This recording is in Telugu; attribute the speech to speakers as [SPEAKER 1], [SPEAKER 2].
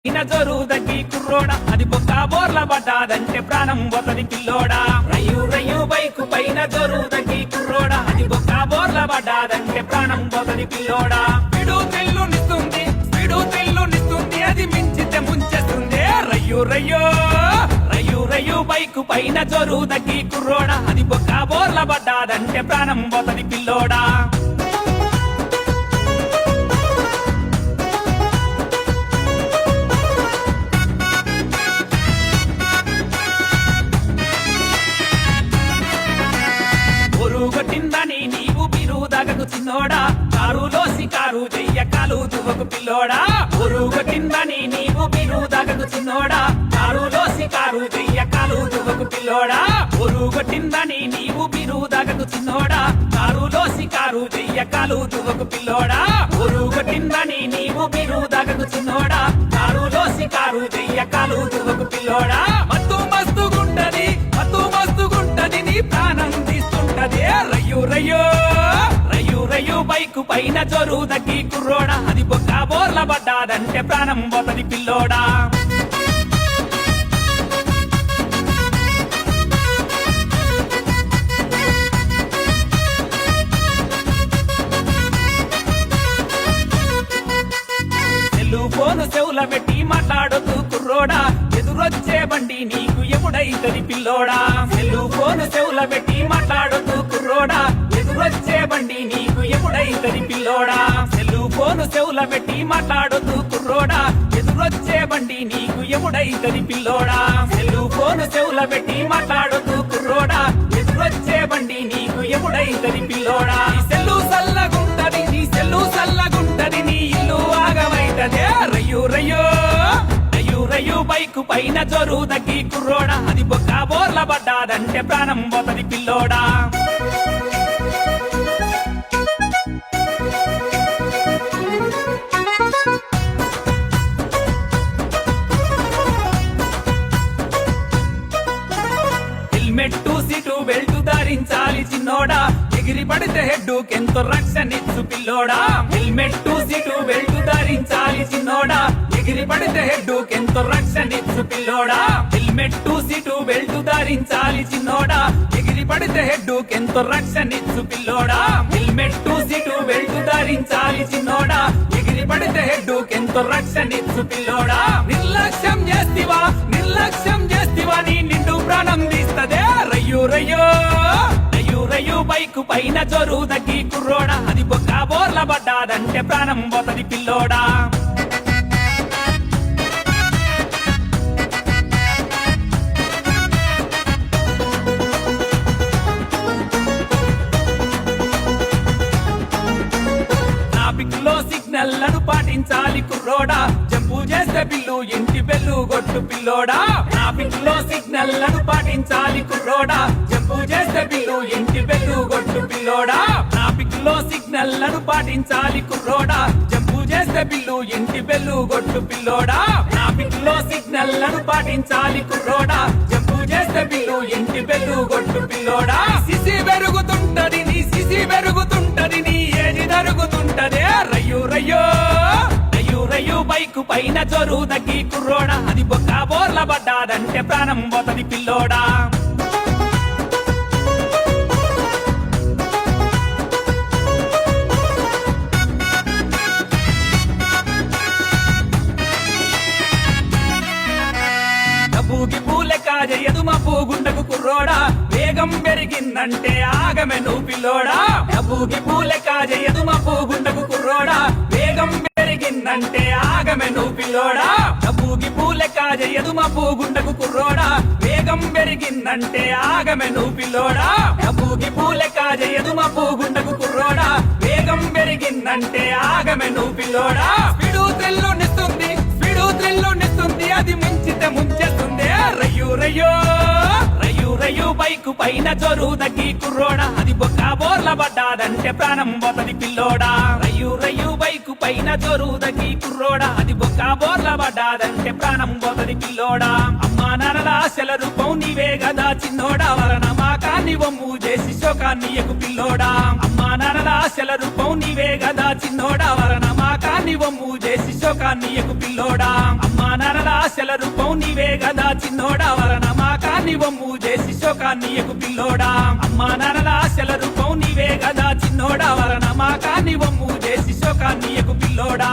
[SPEAKER 1] జోరు దగ్గి కుర్రోడా అది బొక్క బోర్ల పడ్డాదంటే ప్రాణం పోతది పిల్లోడా రయ్యు రయ్యు బైకు పైన జోరు దగ్గి కుర్రోడా అది బొక్క బోర్ల పడ్డాదంటే ప్రాణం పోతది పిల్లోడా స్పీడు తెల్లునిస్తుంది అది మించితే ముంచేస్తుంది రయ్యు రయ్యో రయ్యు రయ్యు బైకు పైన జోరు దగ్గి కుర్రోడా అది బొక్క బోర్ల పడ్డాదంటే ప్రాణం పోతది పిల్లోడా కొట్టిందని నీవు బిరుదాగకు చిన్నోడా కారులో సికారు చెయ్య కాలు దువ్వకు పిల్లోడా కొట్టిందని నీవు బిరుదాగకు చిన్నోడా కారులో సికారు చెయ్య కాలు దువ్వకు పిల్లోడా కొట్టిందని నీవు బిరుదాగకు చిన్నోడా కారులో సికారు చెయ్య కాలు దువ్వకు పిల్లోడా కొట్టిందని నీవు బిరుదాగకు చిన్నోడా కారులో సికారు చెయ్య కాలు దువ్వకు పిల్లోడా మత్తు మస్తుగుంటది నీ ప్రాణం తీస్తుంటది రయ్యు రయ్యో రయ్యు రయ్యు బైకు పైన జోరు దగ్గి కుర్రోడా అది బొక్క బోర్ల పడ్డాదంటే ప్రాణం పోతది పిల్లోడా ఫోను చెవుల పెట్టి మాట్లాడుతూ కుర్రోడా ఎదురొచ్చే బండి నీకు ఎముడైతది పిల్లోడా ఫోను చెవుల పెట్టి మాట్లాడుతూ కుర్రోడా ఎదురొచ్చే బండి నీకు ఎముడైతది పిల్లోడా ఫోను చెవుల పెట్టి మాట్లాడుతూ కుర్రోడా ఎదురొచ్చే బండి నీకు ఎముడైతది పిల్లోడా ఫోను చెవుల పెట్టి మాట్లాడుతూ కుర్రోడా ఎదురొచ్చే బండి నీకు ఎముడైతది పిల్లోడా నీ సెల్లు సల్లగుంటది నీ ఇల్లు ఆగమైతదే రయ్యు రయ్యో రయ్యు రయ్యు బైకు పైన జోరు దగ్గి కుర్రోడా అది బొక్క బోర్ల పడ్డాదంటే ప్రాణం పోతది పిల్లోడా హెల్మెట్ సీటు బెల్ట్ ధరించాలి చిన్నోడా ఎగిరి పడితే హెడ్డుకెంతో రక్షణిచ్చు పిల్లోడా హెల్మెట్ సీటు బెల్ట్ ధరించాలి చిన్నోడా ఎగిరి పడితే హెడ్డుకెంతో రక్షణిచ్చు పిల్లోడా హెల్మెట్ సీటు బెల్ట్ ధరించాలి చిన్నోడా ఎగిరి పడితే హెడ్డుకెంతో రక్షణిచ్చు పిల్లోడా హెల్మెట్ సీటు బెల్ట్ ధరించాలి చిన్నోడా ఎగిరి పడితే హెడ్డుకెంతో రక్షణిచ్చు పిల్లోడా నిర్లక్ష్యం చేస్తివా నీ నిండు ప్రాణం తీస్తదే రయ్యు రయ్యో రయ్యు రయ్యు బైకు పైన జోరు దగ్గి కుర్రోడా అది బొక్క బోర్ల పడ్డాదంటే ప్రాణం పోతది పిల్లోడా ట్రాఫిక్ లో సిగ్నల్లను పాటించాలి కుర్రోడా జంపు చేస్తే బిల్లు ఇంటి బెల్లు గొట్టు పిల్లోడా ట్రాఫిక్ లో సిగ్నల్లను పాటించాలి కుర్రోడా జంపు చేస్తే బిల్లు ఇంటి బెల్లు గొట్టు పిల్లోడా ట్రాఫిక్ లో సిగ్నల్లను పాటించాలి కుర్రోడా జంపు చేస్తే బిల్లు ఇంటి బెల్లు గొట్టు పిల్లోడా ట్రాఫిక్ లో సిగ్నల్లను పాటించాలి కుర్రోడా జంపు చేస్తే బిల్లు ఇంటి బెల్లు గొట్టు పిల్లోడా సిసి పెరుగుతుంటది నీ ఏది జరుగుతుంటదే రయ్యు రయ్యో రయ్యు రయ్యు బైకు పైన జోరు దగ్గి కుర్రోడా అది బొక్క బోర్ల పడ్డాదంటే ప్రాణం పోతది పిల్లోడా డబ్బుకి పూలెక్క చేయదు మా పూగుండకు కుర్రోడా వేగం పెరిగిందంటే ఆగమెను పిల్లోడా డబ్బుకి పూలెక్క చేయదు మా పూగుండకు కుర్రోడా వేగం పెరిగిందంటే ఆగమెను పిల్లోడా డబ్బుకి పూలెక్క చేయదు మా పూగుండకు కుర్రోడా వేగం పెరిగిందంటే ఆగమెను పిల్లోడా డబ్బుకి పూలెక్క చేయదు మా పూగుండకు కుర్రోడా వేగం పెరిగిందంటే ఆగమెను పిల్లోడా స్పీడు తెల్లునిస్తుంది అది మించితే ముంచేస్తుంది రయ్యు రయ్యో రయ్యు రయ్యు బైకు పైన జోరు దగ్గి కుర్రోడా అది బొక్క బోర్ల పడ్డాదంటే ప్రాణం పోతది పిల్లోడా రయ్యు రయ్యు బైకు పైన జోరు దగ్గి కుర్రోడా అది బొక్క బోర్ల పడ్డాదంటే ప్రాణం పోతది పిల్లోడా అమ్మా నాన్నల ఆశల రూపం నీవే గదా చిన్నోడా వలన మాకాన్ని వమ్ము చేసి శోకాన్ని ఎగు పిల్లోడా అమ్మా నాన్నల ఆశల రూపం నీవే గదా చిన్నోడా వలన మాకాన్ని వమ్ము చేసి శోకాన్ని ఎగు పిల్లోడా అమ్మా ఆశల రూపం నీవే గదా చిన్నోడా వలన మాకాన్ని వమ్ము చేసి శోకాన్ని ఎగు పిల్లోడా అమ్మా నాన్నల ఆశల రూపం నీవే గదా చిన్నోడా వలన మాకాన్ని వమ్ము చేసి శోకాన్ని ఎగు పిల్లోడా